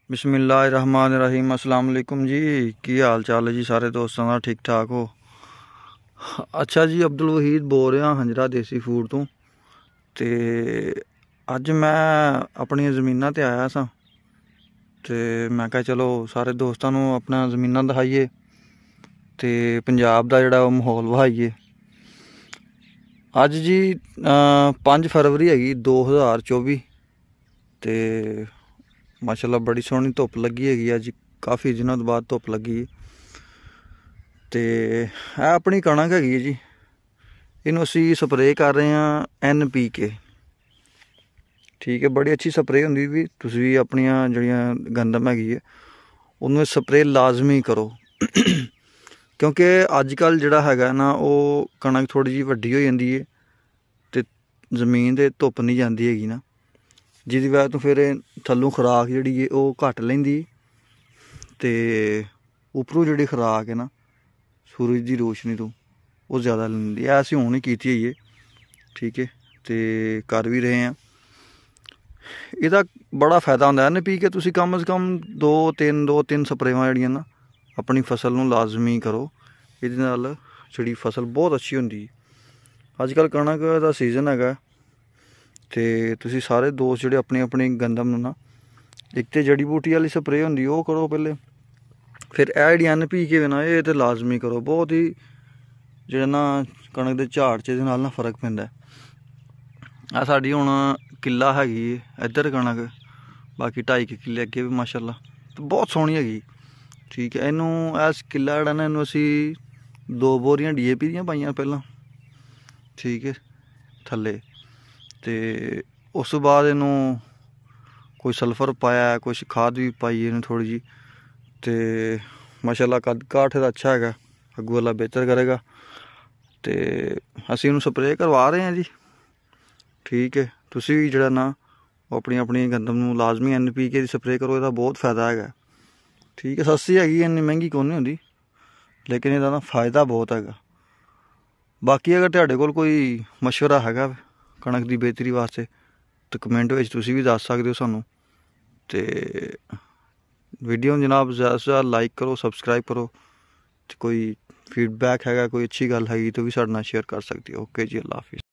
बिस्मिल्लाहिर्रहमानिर्रहीम। अस्सलाम वालेकुम जी। की हाल चाल है जी सारे दोस्तों का? ठीक ठाक हो? अच्छा जी, अब्दुल वहीद बोल रहा हंजरा देसी फूड तो अज मैं अपनी ज़मीनां ते आया सा ते मैं कहा चलो सारे दोस्तों को अपना ज़मीनां दिखाइए ते पंजाब दा जिहड़ा माहौल विखाइए। अज जी 5 फरवरी हैगी 2024 ते माशाल्लाह बड़ी सोहनी धुप लगी हैगी। अज काफ़ी दिनों तो बाद धुप लगी ते अपनी कणक हैगी जी। इनू असी स्प्रे कर रहे हैं NPK। ठीक है, बड़ी अच्छी स्प्रे होंगी भी। तुम भी अपनिया जड़ियाँ गंदम हैगी है उन्होंने स्प्रे लाजमी करो क्योंकि अजकल जड़ा है ना वो कणक थोड़ी जी वड्डी हो जाती है तो जमीन ते धुप नहीं जाती हैगी ना, जिसकी वजह तो फिर थल्लों खुराक जी है वो घट लेंदी ते उपरों जी खुराक है ना सूरज की रोशनी तो वो ज़्यादा लेंदी है। असीं हुण ही कीती है। ठीक है, तो कर भी रहे हैं। ਇਹਦਾ बड़ा फायदा होंदा है NPK तुसीं कम से कम दो तीन स्प्रेवां जिहड़ियां ना अपनी फसल नूं लाजमी करो। इहदे नाल जिहड़ी फसल बहुत अच्छी होंदी है। अजकल कणक दा सीजन हैगा ते तुसीं सारे दोस्त जिहड़े अपनी अपनी गंदम नूं ना एक तो जड़ी बूटी वाली स्प्रे होंदी ओह करो पहले, फिर यह जिहड़ी NPK ना ये तो लाजमी करो। बहुत ही जिहड़ा ना कणक दे झाड़ च इहदे नाल ना फर्क पैंदा है। आ साडी हुण किला हैगी इधर कणक, बाकी 2.5 किले अगे भी माशाल्लाह तो बहुत सोहनी हैगी। ठीक है, इनू इस किला जिहड़ा ना इनू असी 2 बोरियां DAP दियां पाइयां पहलां। ठीक है, थल्ले ते उस बाद इनू कोई सल्फर पाया, कुछ खाद भी पाई इनू थोड़ी जी ते माशाल्लाह कद काठ दा अच्छा है, अग्गू वाला बेहतर करेगा तो असी इनू स्प्रे करवा रहे हैं जी। ठीक है, तुसीं भी जिहड़ा ना अपनी अपनी गंदम नूं लाजमी NPK की स्प्रे करो, इसदा बहुत फायदा है। ठीक है, सस्ती हैगी, इन्नी महंगी कोई नहीं होंदी लेकिन इसदा ना फायदा बहुत है। बाकी अगर तुहाडे कोल कोई मशवरा हैगा कणक की बेहतरी वास्ते तो कमेंट विच तुसीं भी दस सकदे हो सानूं। ते वीडियो जनाब ज़्यादा से ज़्यादा लाइक करो, सबसक्राइब करो। तो कोई फीडबैक हैगा, कोई अच्छी गल हैगी तो भी साडे नाल शेयर कर सकदे हो। ओके जी, अल्लाह हाफिज़।